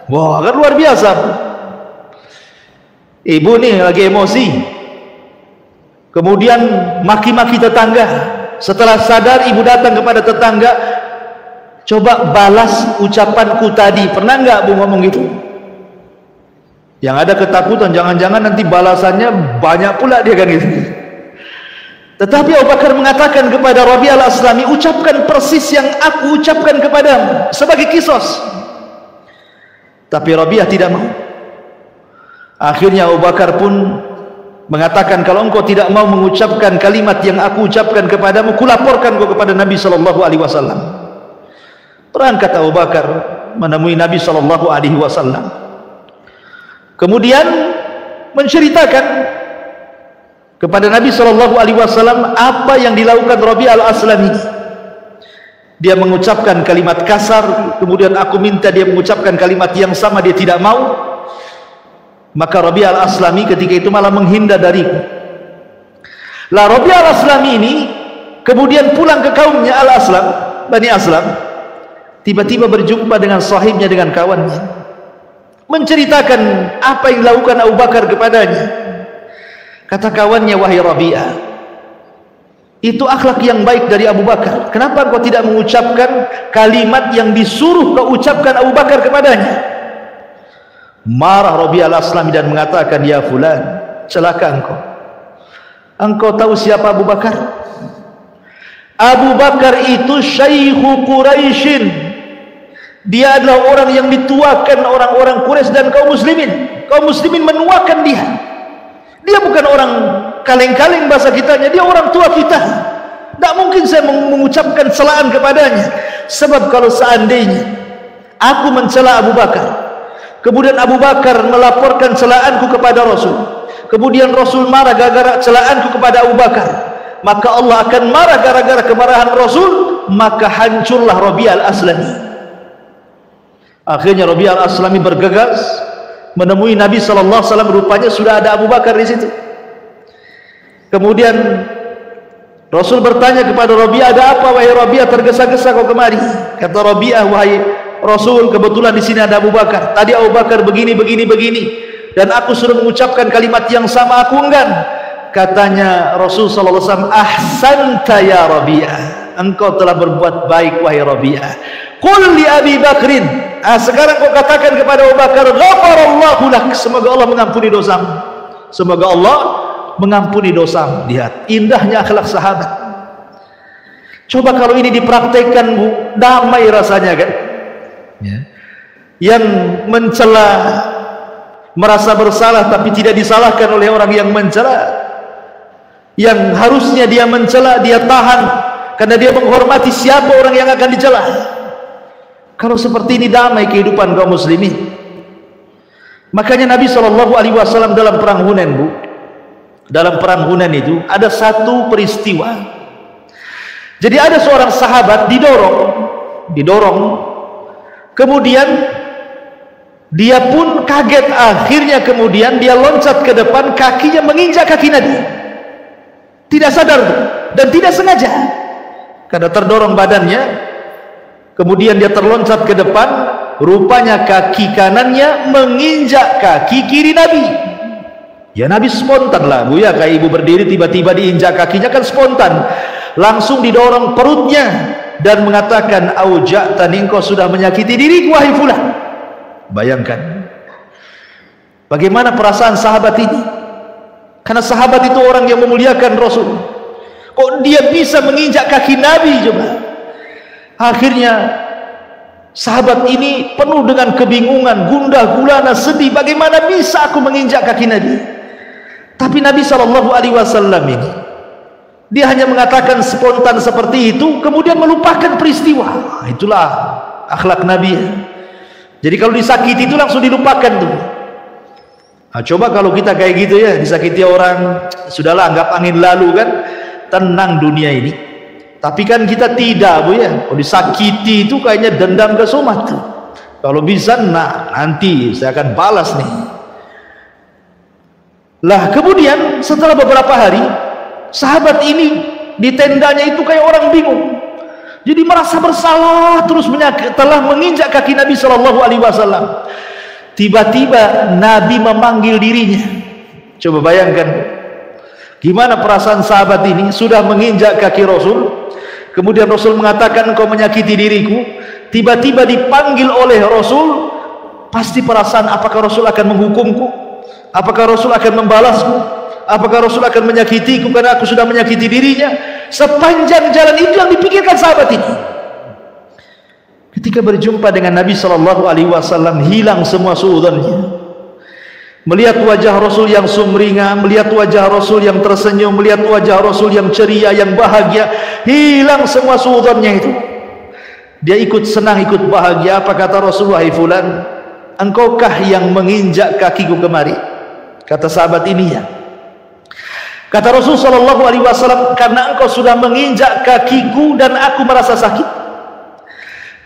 Wah, kan luar biasa. Ibu nih lagi emosi, kemudian maki-maki tetangga. Setelah sadar, ibu datang kepada tetangga, coba balas ucapanku tadi. Pernah nggak Bu ngomong gitu? Yang ada ketakutan, jangan-jangan nanti balasannya banyak pula dia kan gitu. Tetapi Abu Bakar mengatakan kepada Rabi' al-Aslami, ucapkan persis yang aku ucapkan kepadamu sebagai kisos. Tapi Rabi'ah tidak mau. Akhirnya Abu Bakar pun mengatakan, kalau engkau tidak mau mengucapkan kalimat yang aku ucapkan kepadamu, kulaporkan kau kepada Nabi SAW. Berangkat Abu Bakar menemui Nabi SAW. Kemudian menceritakan kepada Nabi SAW apa yang dilakukan Rabi' al-Aslami. Dia mengucapkan kalimat kasar, kemudian aku minta dia mengucapkan kalimat yang sama, dia tidak mau. Maka Rabi' al-Aslami ketika itu malah menghindar dariku. Lah Rabi' al-Aslami ini kemudian pulang ke kaumnya Al-Aslam, Bani Aslam. Tiba-tiba berjumpa dengan sahibnya, dengan kawannya, menceritakan apa yang dilakukan Abu Bakar kepadanya. Kata kawannya, wahai Rabi'ah, itu akhlak yang baik dari Abu Bakar. Kenapa kau tidak mengucapkan kalimat yang disuruh kau ucapkan Abu Bakar kepadanya? Marah Rabi' al-Aslami dan mengatakan, ya fulan, celaka engkau. Engkau tahu siapa Abu Bakar? Abu Bakar itu Syekhu Quraisyin. Dia adalah orang yang dituakan orang-orang Quraisy dan kaum muslimin. Kaum muslimin menuakan dia. Dia bukan orang kaleng-kaleng bahasa kitanya, dia orang tua kita. Tak mungkin saya mengucapkan celaan kepadanya. Sebab kalau seandainya aku mencela Abu Bakar, kemudian Abu Bakar melaporkan celaanku kepada Rasul, kemudian Rasul marah gara-gara celaanku kepada Abu Bakar, maka Allah akan marah gara-gara kemarahan Rasul, maka hancurlah Rabi' al-Aslami. Akhirnya Rabi' al-Aslami bergegas menemui Nabi SAW. Rupanya sudah ada Abu Bakar di situ. Kemudian Rasul bertanya kepada Rabi'ah, ada apa wahai Rabi'ah, tergesa-gesa kau kemari? Kata Rabi'ah, wahai Rasul, kebetulan di sini ada Abu Bakar. Tadi Abu Bakar begini, dan aku sudah mengucapkan kalimat yang sama, aku enggan. Katanya Rasul SAW, ahsanta ya Rabi'ah, engkau telah berbuat baik wahai Rabi'ah. Qul li Abi Bakrin, sekarang kau katakan kepada Abu Bakar, ghafarallahu lak, semoga Allah mengampuni dosamu. Semoga Allah mengampuni dosamu. Lihat indahnya akhlak sahabat. Coba kalau ini dipraktekkan, Bu, damai rasanya kan ya. Yang mencela merasa bersalah tapi tidak disalahkan oleh orang yang mencela. Yang harusnya dia mencela, dia tahan karena dia menghormati siapa orang yang akan dicela. Kalau seperti ini damai kehidupan kaum muslimin. Makanya Nabi SAW dalam perang Hunain, Bu, dalam perang Hunain itu ada satu peristiwa. Jadi ada seorang sahabat didorong, kemudian dia pun kaget. Akhirnya kemudian dia loncat ke depan, kakinya menginjak kaki Nabi, tidak sadar dan tidak sengaja karena terdorong badannya. Kemudian dia terloncat ke depan, rupanya kaki kanannya menginjak kaki kiri Nabi. Ya Nabi spontan lah, Bu, ya, kayak ibu berdiri tiba-tiba diinjak kakinya kan spontan. Langsung didorong perutnya dan mengatakan, auja'tani, engkau sudah menyakiti diriku wahai fulan. Bayangkan bagaimana perasaan sahabat ini, karena sahabat itu orang yang memuliakan Rasul. Kok dia bisa menginjak kaki Nabi coba? Akhirnya sahabat ini penuh dengan kebingungan, gundah gulana, sedih. Bagaimana bisa aku menginjak kaki Nabi? Tapi Nabi SAW ini, dia hanya mengatakan spontan seperti itu, kemudian melupakan peristiwa. Itulah akhlak Nabi. Jadi kalau disakiti itu langsung dilupakan tuh. Nah, coba kalau kita kayak gitu ya, disakiti orang, sudahlah, anggap angin lalu kan, tenang dunia ini. Tapi kan kita tidak, Bu, ya. Kalau disakiti itu kayaknya dendam ke somat. Kalau bisa, nah nanti saya akan balas nih. Lah kemudian setelah beberapa hari, sahabat ini di tendanya itu kayak orang bingung. Jadi merasa bersalah terus telah menginjak kaki Nabi Shallallahu Alaihi Wasallam. Tiba-tiba Nabi memanggil dirinya. Coba bayangkan, gimana perasaan sahabat ini sudah menginjak kaki Rasul. Kemudian Rasul mengatakan engkau menyakiti diriku. Tiba-tiba dipanggil oleh Rasul. Pasti perasaan apakah Rasul akan menghukumku? Apakah Rasul akan membalasku? Apakah Rasul akan menyakitiku karena aku sudah menyakiti dirinya? Sepanjang jalan itu yang dipikirkan sahabat ini. Ketika berjumpa dengan Nabi Shallallahu Alaihi Wasallam, hilang semua suudzonnya. Melihat wajah Rasul yang sumringah, melihat wajah Rasul yang tersenyum, melihat wajah Rasul yang ceria, yang bahagia, hilang semua suudzonnya itu. Dia ikut senang, ikut bahagia. Apa kata Rasul? Wahai fulan, engkaukah yang menginjak kakiku kemari? Kata sahabat ini, ya. Kata Rasul Shallallahu Alaihi Wasallam, karena engkau sudah menginjak kakiku dan aku merasa sakit.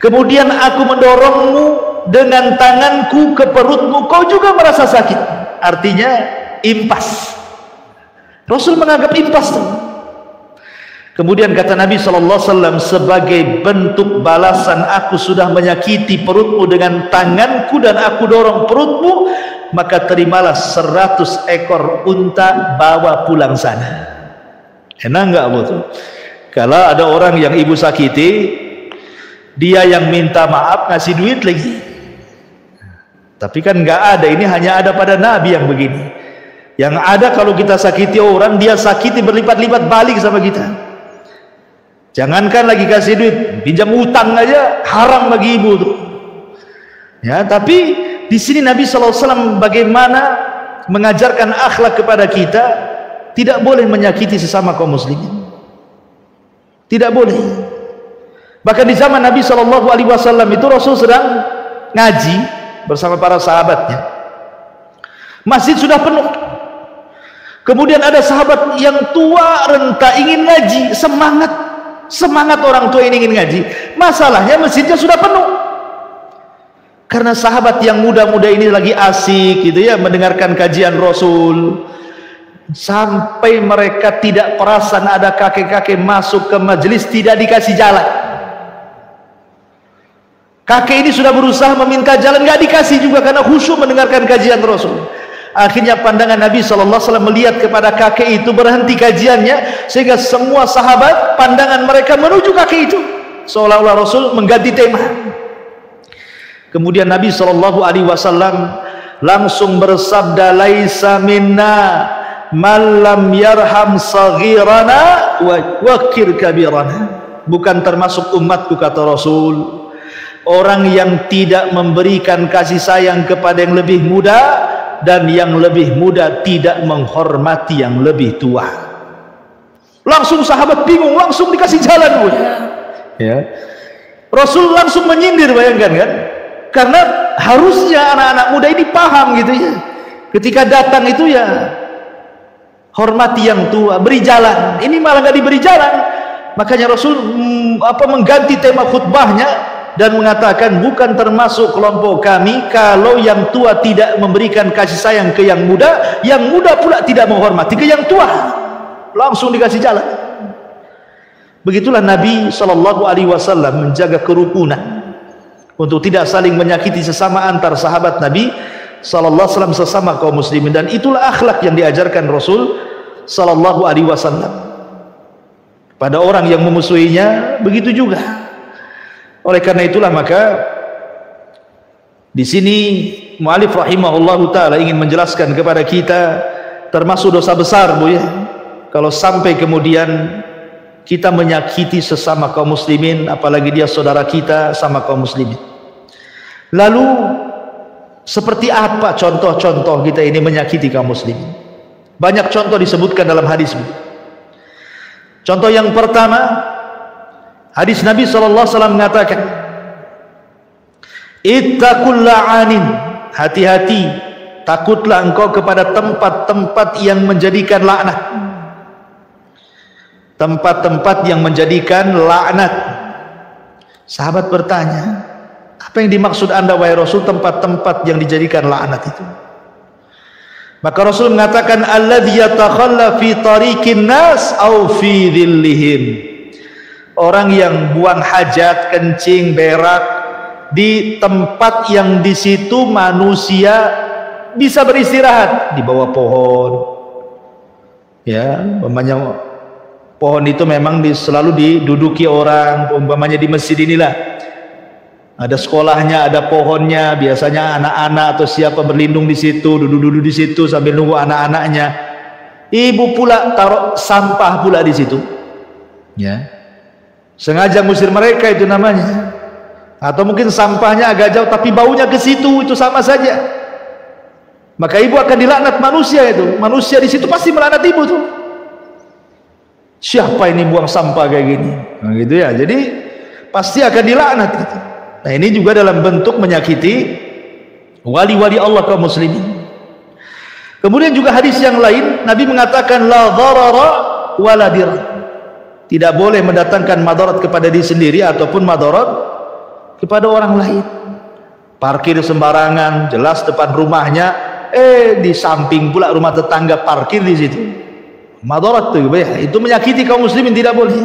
Kemudian aku mendorongmu dengan tanganku ke perutmu, kau juga merasa sakit. Artinya impas. Rasul menganggap impas. Kemudian kata Nabi Shallallahu Alaihi Wasallam, sebagai bentuk balasan aku sudah menyakiti perutmu dengan tanganku dan aku dorong perutmu, maka terimalah 100 ekor unta, bawa pulang sana. Enak nggak betul? Kalau ada orang yang ibu sakiti, dia yang minta maaf ngasih duit lagi. Tapi kan nggak ada, ini hanya ada pada Nabi yang begini. Yang ada kalau kita sakiti orang, dia sakiti berlipat-lipat balik sama kita. Jangankan lagi kasih duit, pinjam utang aja haram bagi ibu tuh. Ya, tapi di sini Nabi SAW bagaimana mengajarkan akhlak kepada kita, tidak boleh menyakiti sesama kaum muslimin. Tidak boleh. Bahkan di zaman Nabi SAW itu Rasul sedang ngaji bersama para sahabatnya. Masjid sudah penuh. Kemudian ada sahabat yang tua renta ingin ngaji, semangat orang tua ini ingin ngaji. Masalahnya masjidnya sudah penuh. Karena sahabat yang muda-muda ini lagi asik gitu ya mendengarkan kajian Rasul, sampai mereka tidak perasan ada kakek-kakek masuk ke majelis tidak dikasih jalan. Kakek ini sudah berusaha meminta jalan, nggak dikasih juga karena khusyuk mendengarkan kajian Rasul. Akhirnya pandangan Nabi SAW melihat kepada kakek itu, berhenti kajiannya, sehingga semua sahabat pandangan mereka menuju kakek itu, seolah-olah Rasul mengganti tema. Kemudian Nabi SAW langsung bersabda, laisa minna man lam yarham saghirana wa wakir kabirana. Bukan termasuk umatku, kata Rasul, orang yang tidak memberikan kasih sayang kepada yang lebih muda, dan yang lebih muda tidak menghormati yang lebih tua. Langsung sahabat bingung, langsung dikasih jalan, Bu. Ya. Rasul langsung menyindir, bayangkan kan? Karena harusnya anak-anak muda ini paham gitu ya. Ketika datang itu ya hormati yang tua, beri jalan. Ini malah nggak diberi jalan. Makanya Rasul mengganti tema khutbahnya dan mengatakan, bukan termasuk kelompok kami kalau yang tua tidak memberikan kasih sayang ke yang muda pula tidak menghormati ke yang tua. Langsung dikasih jalan. Begitulah Nabi SAW menjaga kerukunan untuk tidak saling menyakiti sesama antar sahabat Nabi SAW sesama kaum muslimin, dan itulah akhlak yang diajarkan Rasul SAW. Pada orang yang memusuhinya begitu juga. Oleh karena itulah maka di sini mu'alif rahimahullahu taala ingin menjelaskan kepada kita, termasuk dosa besar, Bu, ya, kalau sampai kemudian kita menyakiti sesama kaum muslimin, apalagi dia saudara kita sama kaum muslimin. Lalu seperti apa contoh-contoh kita ini menyakiti kaum muslimin? Banyak contoh disebutkan dalam hadis. Contoh yang pertama, hadis Nabi SAW mengatakan, ittaqul la'anin, hati-hati, takutlah engkau kepada tempat-tempat yang menjadikan laknat. Tempat-tempat yang menjadikan laknat. Sahabat bertanya, apa yang dimaksud Anda wahai Rasul tempat-tempat yang dijadikan laknat itu? Maka Rasul mengatakan alladzi yatakhalla fi tariqin nas au fi dhillihim. Orang yang buang hajat, kencing, berak di tempat yang di situ manusia bisa beristirahat, di bawah pohon. Ya, umpamanya pohon itu memang selalu diduduki orang, umpamanya di masjid inilah. Ada sekolahnya, ada pohonnya, biasanya anak-anak atau siapa berlindung di situ, duduk-duduk di situ sambil nunggu anak-anaknya. Ibu pula taruh sampah pula di situ. Ya. Sengaja ngusir mereka itu namanya. Atau mungkin sampahnya agak jauh tapi baunya ke situ, itu sama saja. Maka ibu akan dilaknat manusia itu. Manusia di situ pasti melaknat ibu tuh. Siapa ini buang sampah kayak gini? Nah, gitu ya. Jadi pasti akan dilaknat gitu. Nah, ini juga dalam bentuk menyakiti wali-wali Allah kaum muslimin. Kemudian juga hadis yang lain, Nabi mengatakan la dharara wala dirar. Tidak boleh mendatangkan madarat kepada diri sendiri ataupun madarat kepada orang lain. Parkir sembarangan, jelas depan rumahnya, di samping pula rumah tetangga parkir di situ. Madarat itu menyakiti kaum muslimin, tidak boleh.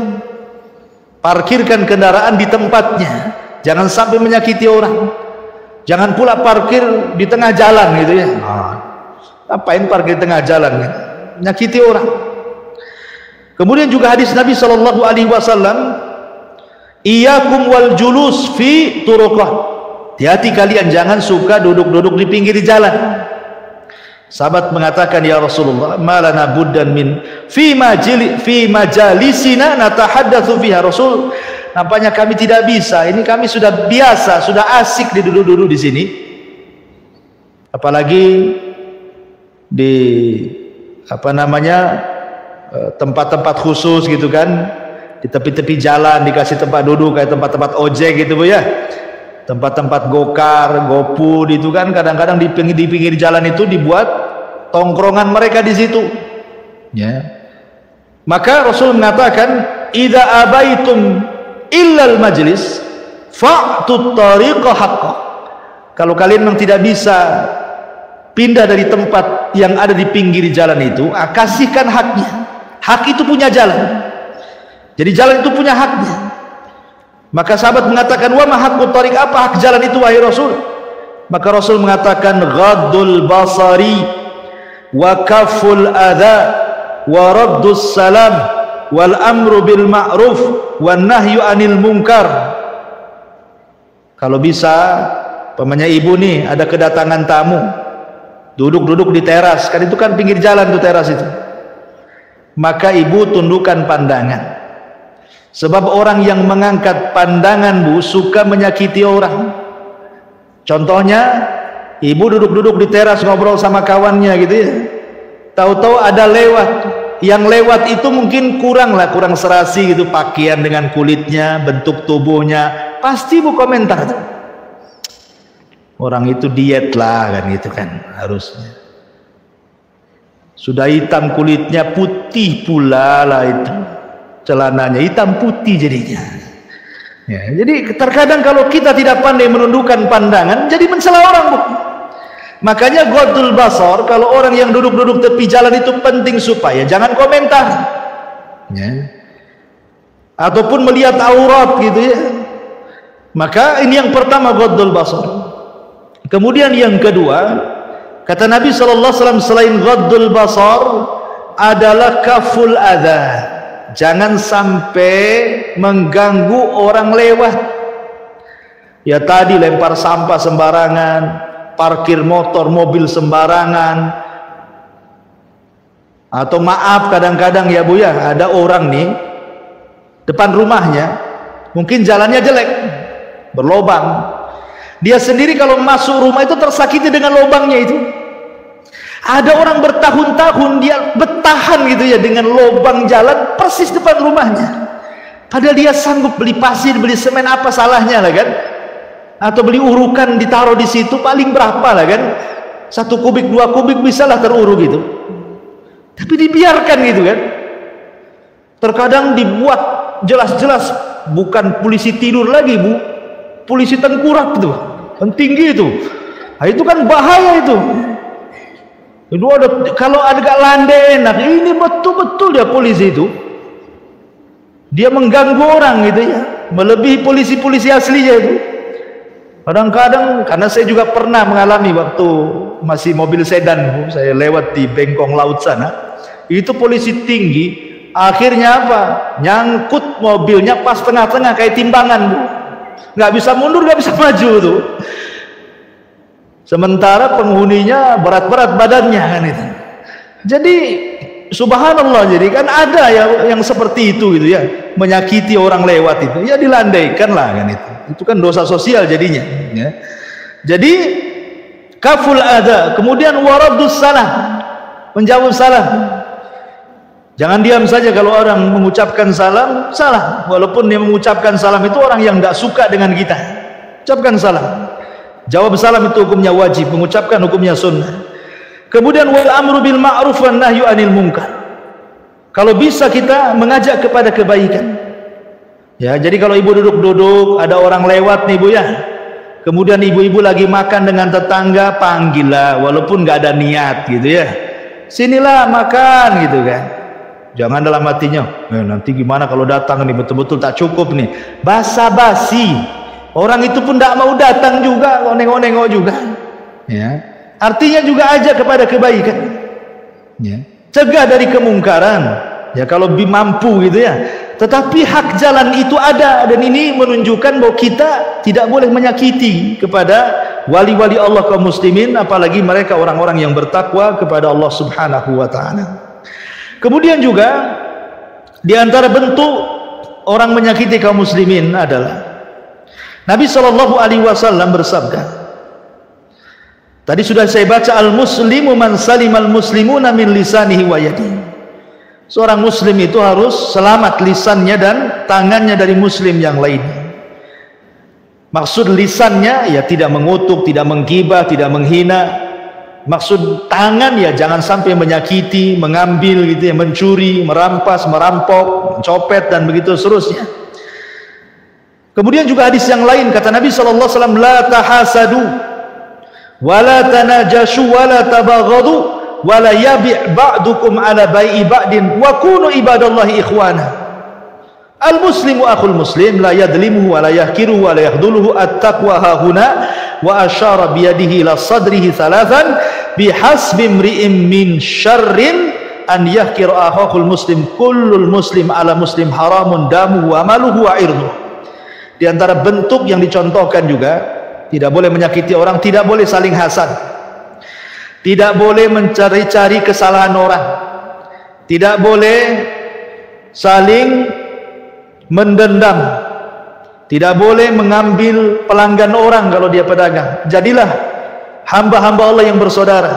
Parkirkan kendaraan di tempatnya. Jangan sampai menyakiti orang. Jangan pula parkir di tengah jalan gitu ya. Apain parkir di tengah jalan? Menyakiti orang. Kemudian juga hadis Nabi sallallahu alaihi wasallam, iyyakum wal julus fi turuqah. Hati-hati kalian jangan suka duduk-duduk di pinggir jalan. Sahabat mengatakan, ya Rasulullah, malana buddan min fi majalisina natahaddatsu fiha. Rasul, nampaknya kami tidak bisa. Ini kami sudah biasa, sudah asik duduk-duduk di sini. Apalagi di tempat-tempat khusus gitu kan, di tepi-tepi jalan dikasih tempat duduk kayak tempat-tempat ojek gitu Bu ya. Tempat-tempat gokar, GoFood itu kan kadang-kadang di pinggir jalan itu dibuat tongkrongan mereka di situ. Ya. Maka Rasul mengatakan, "Idza abaitum illal majlis fa'tut tariqa haqqah." Kalau kalian memang tidak bisa pindah dari tempat yang ada di pinggir jalan itu, kasihkan haknya. Hak itu punya jalan. Jadi jalan itu punya haknya. Maka sahabat mengatakan, wa ma haqqut tariq, apa hak jalan itu wahai Rasul? Maka Rasul mengatakan, ghaddul basari wa kaful adha wa raddus salam wal amru bil ma'ruf wan nahyu anil munkar. Kalau bisa, pamannya ibu nih ada kedatangan tamu, duduk-duduk di teras, kan itu kan pinggir jalan tuh teras itu. Maka ibu tundukkan pandangan. Sebab orang yang mengangkat pandangan Bu suka menyakiti orang. Contohnya, ibu duduk-duduk di teras ngobrol sama kawannya gitu ya. Tahu-tahu ada lewat. Yang lewat itu mungkin kurang serasi gitu, pakaian dengan kulitnya, bentuk tubuhnya. Pasti Bu komentar tuh. Orang itu diet lah kan gitu kan harusnya. Sudah hitam kulitnya, putih pula lah itu. Celananya hitam putih jadinya. Ya, jadi terkadang kalau kita tidak pandai menundukkan pandangan, jadi mencela orang Bu. Makanya ghaddul basar, kalau orang yang duduk-duduk tepi jalan itu penting supaya jangan komentar. Ya. Ataupun melihat aurat gitu ya. Maka ini yang pertama, ghaddul basar. Kemudian yang kedua, kata Nabi sallallahu alaihi wasallam, selain ghaddul basar adalah kaful adha. Jangan sampai mengganggu orang lewat. Ya tadi lempar sampah sembarangan, parkir motor, mobil sembarangan. Atau maaf kadang-kadang ya Bu ya, ada orang nih depan rumahnya mungkin jalannya jelek, berlobang. Dia sendiri kalau masuk rumah itu tersakiti dengan lobangnya itu. Ada orang bertahun-tahun dia bertahan gitu ya dengan lobang jalan persis depan rumahnya. Padahal dia sanggup beli pasir, beli semen, apa salahnya lah kan? Atau beli urukan ditaruh di situ, paling berapa lah kan? 1 kubik, 2 kubik bisalah teruruk gitu. Tapi dibiarkan gitu kan? Terkadang dibuat jelas-jelas bukan polisi tidur lagi Bu, polisi tengkurap itu, kan tinggi itu. Nah, itu kan bahaya itu. Itu ada, kalau agak landai enak, ini betul-betul dia polisi itu. Dia mengganggu orang gitu ya, melebihi polisi-polisi aslinya itu. Kadang-kadang, karena saya juga pernah mengalami waktu masih mobil sedan, saya lewat di Bengkong Laut sana, itu polisi tinggi, akhirnya apa? Nyangkut mobilnya pas tengah-tengah kayak timbangan, Bu. Nggak bisa mundur, nggak bisa maju tuh. Sementara penghuninya berat-berat badannya kan itu. Jadi subhanallah, jadi kan ada yang seperti itu gitu ya, menyakiti orang lewat itu, ya dilandaikan lah kan itu. Itu kan dosa sosial jadinya. Ya. Jadi kaful ada, kemudian waradus salam, menjawab salam. Jangan diam saja kalau orang mengucapkan salam, salah. Walaupun dia mengucapkan salam itu orang yang tidak suka dengan kita, ucapkan salam. Jawab salam itu hukumnya wajib, mengucapkan hukumnya sunnah. Kemudian wal amru bil ma'ruf wan nahyu anil munkar. Kalau bisa kita mengajak kepada kebaikan. Ya, jadi kalau ibu duduk-duduk, ada orang lewat nih Bu ya. Kemudian ibu-ibu lagi makan dengan tetangga, panggillah walaupun nggak ada niat gitu ya. Sinilah makan gitu kan. Jangan dalam hatinya, nanti gimana kalau datang nih betul-betul tak cukup nih. Basa-basi. Orang itu pun tidak mau datang juga, nengok-nengok juga. Ya. Artinya juga ajak kepada kebaikan. Ya. Cegah dari kemungkaran. Ya kalau mampu gitu ya. Tetapi hak jalan itu ada, dan ini menunjukkan bahwa kita tidak boleh menyakiti kepada wali-wali Allah kaum muslimin, apalagi mereka orang-orang yang bertakwa kepada Allah Subhanahu wa taala. Kemudian juga di antara bentuk orang menyakiti kaum muslimin adalah Nabi Shallallahu Alaihi Wasallam bersabda. Tadi sudah saya baca, al-muslimu man salimal muslimuna min lisanihi wa yadihi. Seorang muslim itu harus selamat lisannya dan tangannya dari muslim yang lainnya. Maksud lisannya ya tidak mengutuk, tidak menggibah, tidak menghina. Maksud tangan ya jangan sampai menyakiti, mengambil gitu ya, mencuri, merampas, merampok, mencopet dan begitu seterusnya. Kemudian juga hadis yang lain kata Nabi sallallahu alaihi wasallam, la tahasadu wa la tanajashu wa la tabaghadu wa la yabi' ba'dukum ala bai'i ba'din wa kunu ibadallahi ikhwana. Al muslimu akhul muslim la yadlimuhu wa la yahkiruhu wa la yakhdhuluhu at-taqwa hahuna wa asyara bi yadihi ila sadrihi thalathan bihasbi imri'in min syarrin an yahkira akhul muslim kullul muslim ala muslim haramun damuhu wa maluhu wa irduhu. Di antara bentuk yang dicontohkan juga, tidak boleh menyakiti orang, tidak boleh saling hasad, tidak boleh mencari-cari kesalahan orang, tidak boleh saling mendendam, tidak boleh mengambil pelanggan orang kalau dia pedagang. Jadilah hamba-hamba Allah yang bersaudara,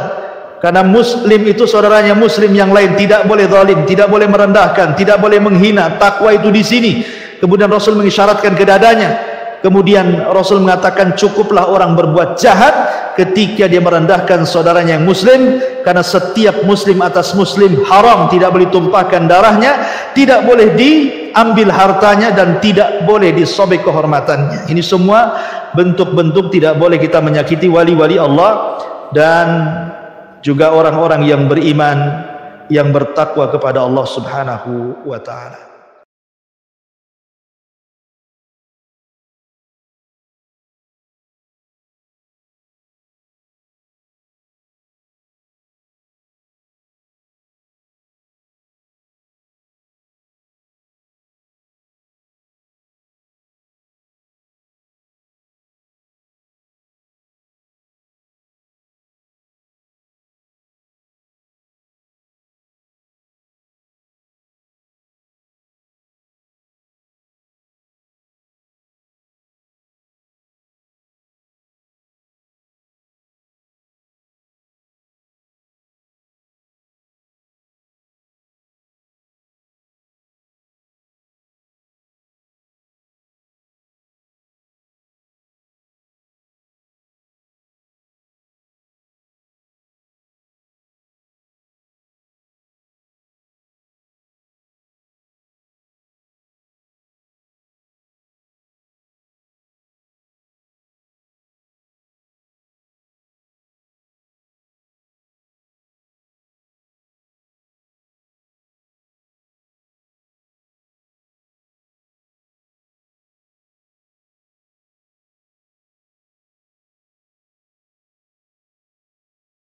karena muslim itu saudaranya muslim yang lain. Tidak boleh zalim, tidak boleh merendahkan, tidak boleh menghina. Takwa itu di sini. Kemudian Rasul mengisyaratkan ke dadanya. Kemudian Rasul mengatakan cukuplah orang berbuat jahat ketika dia merendahkan saudaranya yang muslim, karena setiap muslim atas muslim haram, tidak boleh tumpahkan darahnya, tidak boleh diambil hartanya, dan tidak boleh disobek kehormatannya. Ini semua bentuk-bentuk tidak boleh kita menyakiti wali-wali Allah dan juga orang-orang yang beriman, yang bertakwa kepada Allah Subhanahu wa taala.